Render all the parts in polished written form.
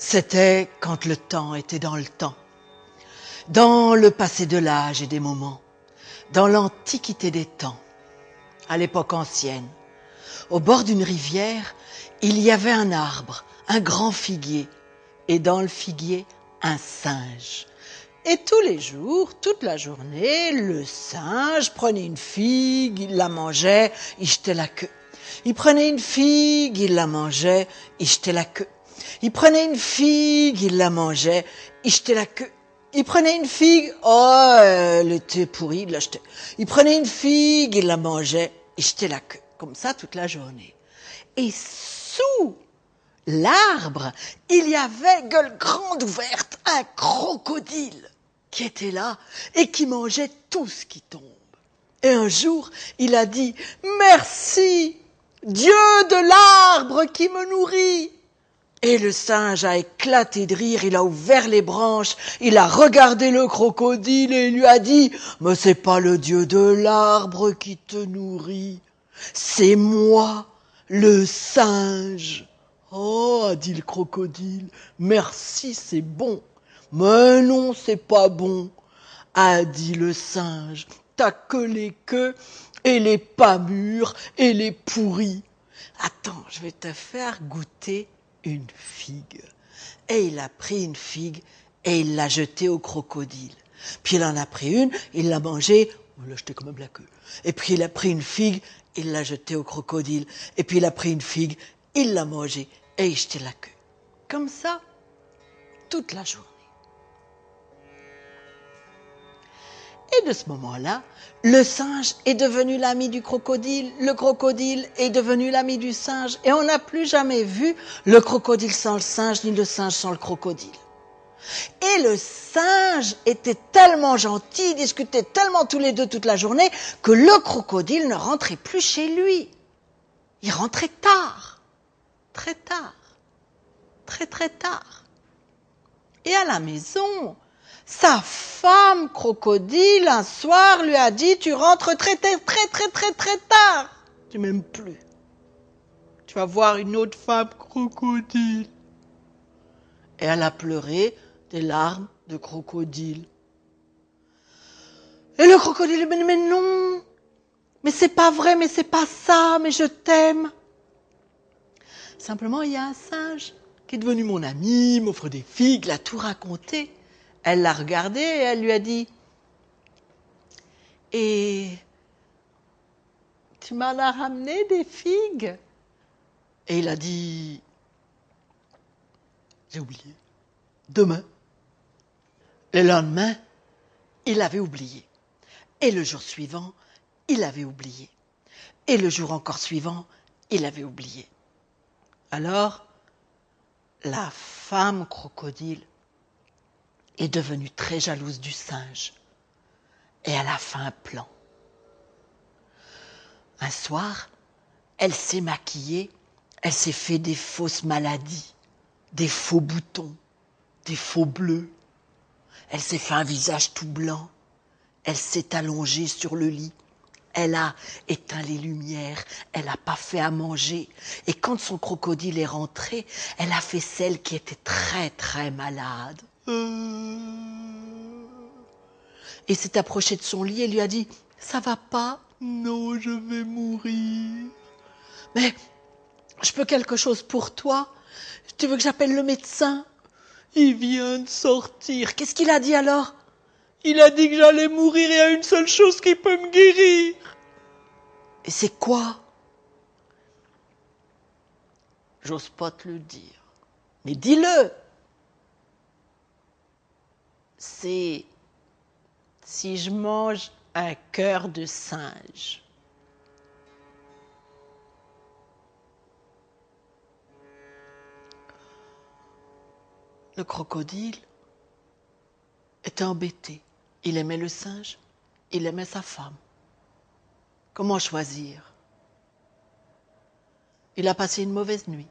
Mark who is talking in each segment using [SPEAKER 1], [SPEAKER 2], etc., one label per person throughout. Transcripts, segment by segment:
[SPEAKER 1] C'était quand le temps était dans le temps, dans le passé de l'âge et des moments, dans l'antiquité des temps, à l'époque ancienne. Au bord d'une rivière, il y avait un arbre, un grand figuier, et dans le figuier, un singe. Et tous les jours, toute la journée, le singe prenait une figue, il la mangeait, il jetait la queue. Il prenait une figue, il la mangeait, il jetait la queue. Il prenait une figue, il la mangeait, il jetait la queue. Il prenait une figue, oh, elle était pourrie, il la jetait. Il prenait une figue, il la mangeait, il jetait la queue. Comme ça toute la journée. Et sous l'arbre, il y avait, gueule grande ouverte, un crocodile qui était là et qui mangeait tout ce qui tombe. Et un jour, il a dit « Merci, Dieu de l'arbre qui me nourrit !» Et le singe a éclaté de rire, il a ouvert les branches, il a regardé le crocodile et il lui a dit « Mais c'est pas le Dieu de l'arbre qui te nourrit, c'est moi, le singe. » « Oh, a dit le crocodile, merci, c'est bon. »« Mais non, c'est pas bon, a dit le singe. T'as que les queues et les pas mûres et les pourris. Attends, je vais te faire goûter une figue. » Et il a pris une figue et il l'a jetée au crocodile. Puis il en a pris une, il l'a mangée, il l'a jetée quand même la queue. Et puis il a pris une figue, il l'a jetée au crocodile. Et puis il a pris une figue, il l'a mangée et il jetait la queue. Comme ça, toute la journée. Et de ce moment-là, le singe est devenu l'ami du crocodile, le crocodile est devenu l'ami du singe, et on n'a plus jamais vu le crocodile sans le singe, ni le singe sans le crocodile. Et le singe était tellement gentil, discutait tellement tous les deux toute la journée, que le crocodile ne rentrait plus chez lui. Il rentrait tard, très tard, très très tard. Et à la maison, sa femme crocodile, un soir, lui a dit « Tu rentres très tard. Tu m'aimes plus. Tu vas voir une autre femme crocodile. » Et elle a pleuré des larmes de crocodile. Et le crocodile lui dit « Mais non, mais c'est pas vrai, mais c'est pas ça, mais je t'aime. » Simplement, il y a un singe qui est devenu mon ami, m'offre des figues, l'a tout raconté. Elle l'a regardé et elle lui a dit « Et tu m'en as ramené des figues ?» Et il a dit « J'ai oublié. Demain. » Le lendemain, il avait oublié. Et le jour suivant, il avait oublié. Et le jour encore suivant, il avait oublié. Alors, la femme crocodile est devenue très jalouse du singe. Et elle a fait un plan. Un soir, elle s'est maquillée, elle s'est fait des fausses maladies, des faux boutons, des faux bleus. Elle s'est fait un visage tout blanc. Elle s'est allongée sur le lit. Elle a éteint les lumières. Elle n'a pas fait à manger. Et quand son crocodile est rentré, elle a fait celle qui était très très malade. Et s'est approchée de son lit et lui a dit « Ça va pas ? » « Non, je vais mourir. »« Mais je peux quelque chose pour toi ? Tu veux que j'appelle le médecin ? » « Il vient de sortir. » « Qu'est-ce qu'il a dit alors ? » ?»« Il a dit que j'allais mourir et il y a une seule chose qui peut me guérir. » « Et c'est quoi ? » ?»« J'ose pas te le dire. Mais dis-le. » »« C'est si je mange un cœur de singe. » Le crocodile était embêté. Il aimait le singe, il aimait sa femme. Comment choisir ? Il a passé une mauvaise nuit.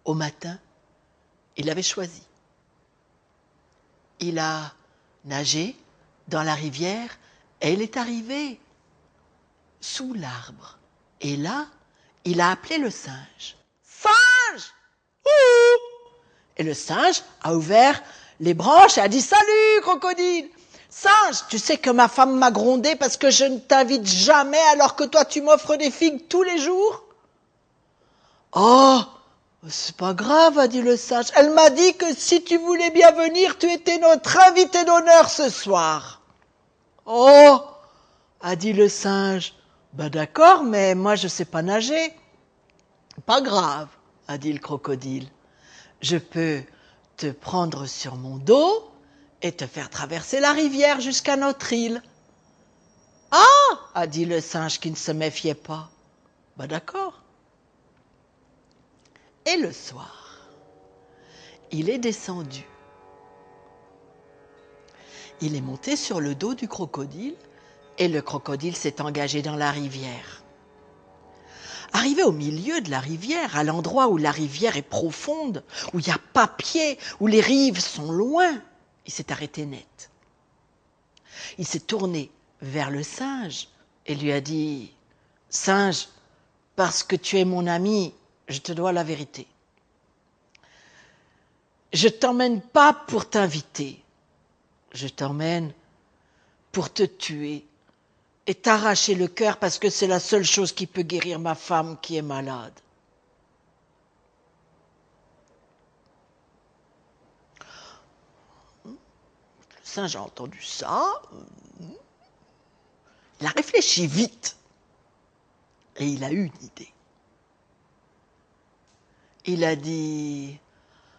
[SPEAKER 1] Au matin, il avait choisi. Il a nagé dans la rivière et il est arrivé sous l'arbre. Et là, il a appelé le singe. « Singe ! Ouh !» Et le singe a ouvert les branches et a dit « Salut, crocodile !»« Singe, tu sais que ma femme m'a grondé parce que je ne t'invite jamais alors que toi tu m'offres des figues tous les jours ?»« Oh, c'est pas grave, a dit le singe. Elle m'a dit que si tu voulais bien venir, tu étais notre invité d'honneur ce soir. »« Oh, a dit le singe. Ben d'accord, mais moi je sais pas nager. »« Pas grave, a dit le crocodile. Je peux te prendre sur mon dos et te faire traverser la rivière jusqu'à notre île. »« Ah, a dit le singe qui ne se méfiait pas. Ben d'accord. » Et le soir, il est descendu. Il est monté sur le dos du crocodile et le crocodile s'est engagé dans la rivière. Arrivé au milieu de la rivière, à l'endroit où la rivière est profonde, où il n'y a pas pied, où les rives sont loin, il s'est arrêté net. Il s'est tourné vers le singe et lui a dit « Singe, parce que tu es mon ami, je te dois la vérité. Je t'emmène pas pour t'inviter, je t'emmène pour te tuer et t'arracher le cœur parce que c'est la seule chose qui peut guérir ma femme qui est malade. » Le singe a entendu ça, il a réfléchi vite et il a eu une idée. Il a dit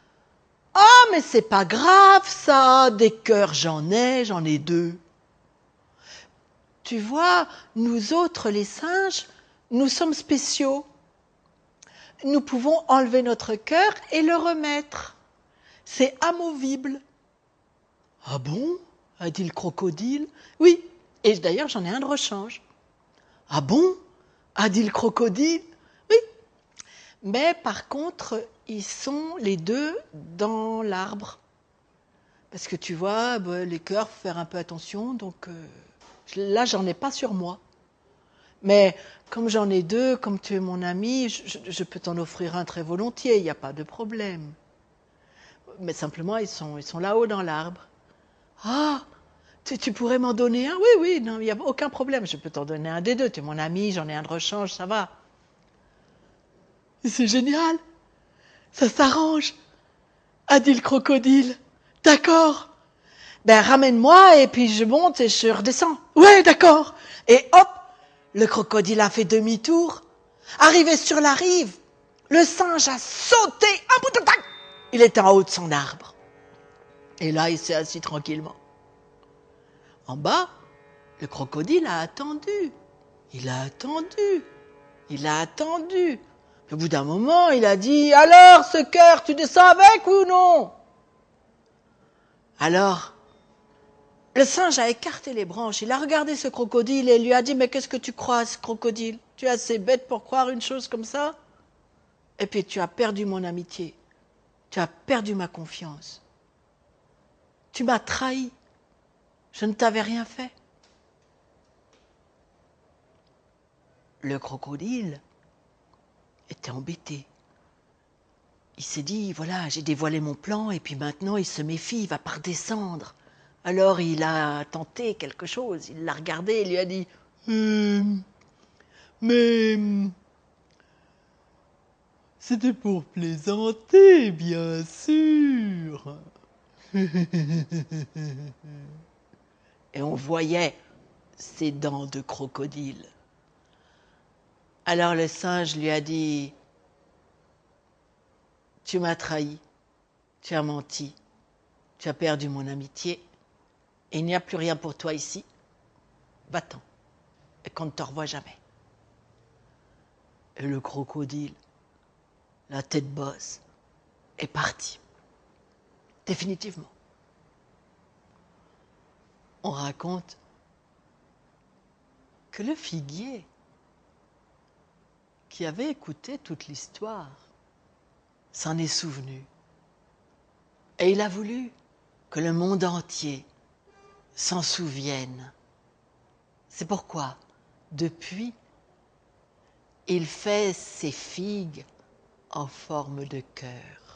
[SPEAKER 1] « Ah, mais c'est pas grave ça, des cœurs j'en ai 2. Tu vois, nous autres les singes, nous sommes spéciaux. Nous pouvons enlever notre cœur et le remettre. C'est amovible. » « Ah bon ?» a dit le crocodile. « Oui, et d'ailleurs j'en ai un de rechange. »« Ah bon ?» a dit le crocodile. « Oui, mais par contre, ils sont les 2 dans l'arbre. Parce que tu vois, les cœurs, faut faire un peu attention, donc là, j'en ai pas sur moi. Mais comme j'en ai 2, comme tu es mon ami, je peux t'en offrir un très volontiers, il n'y a pas de problème. Mais simplement, ils sont là-haut dans l'arbre. »« Ah, tu pourrais m'en donner un ? » ?»« Oui, oui, non, il n'y a aucun problème, je peux t'en donner un des 2. Tu es mon ami, j'en ai un de rechange, ça va. » « C'est génial, ça s'arrange, » a dit le crocodile. « D'accord. Ben ramène-moi et puis je monte et je redescends. »« Ouais, d'accord. » Et hop, le crocodile a fait demi-tour. Arrivé sur la rive, le singe a sauté, un bout de tac. Il était en haut de son arbre. Et là, il s'est assis tranquillement. En bas, le crocodile a attendu. Il a attendu. Il a attendu. Au bout d'un moment, il a dit « Alors, ce cœur, tu descends avec ou non ?» Alors, le singe a écarté les branches. Il a regardé ce crocodile et lui a dit « Mais qu'est-ce que tu crois, ce crocodile ? Tu es assez bête pour croire une chose comme ça ? Et puis tu as perdu mon amitié. Tu as perdu ma confiance. Tu m'as trahi. Je ne t'avais rien fait. » Le crocodile était embêté. Il s'est dit, voilà, j'ai dévoilé mon plan et puis maintenant il se méfie, il va pas redescendre. Alors il a tenté quelque chose, il l'a regardé et lui a dit mais c'était pour plaisanter, bien sûr. » Et on voyait ses dents de crocodile. Alors le singe lui a dit « Tu m'as trahi, tu as menti, tu as perdu mon amitié, et il n'y a plus rien pour toi ici. Va-t'en, et qu'on ne te revoie jamais. » Et le crocodile, la tête basse, est parti. Définitivement. On raconte que le figuier, qui avait écouté toute l'histoire, s'en est souvenu. Et il a voulu que le monde entier s'en souvienne. C'est pourquoi, depuis, il fait ses figues en forme de cœur.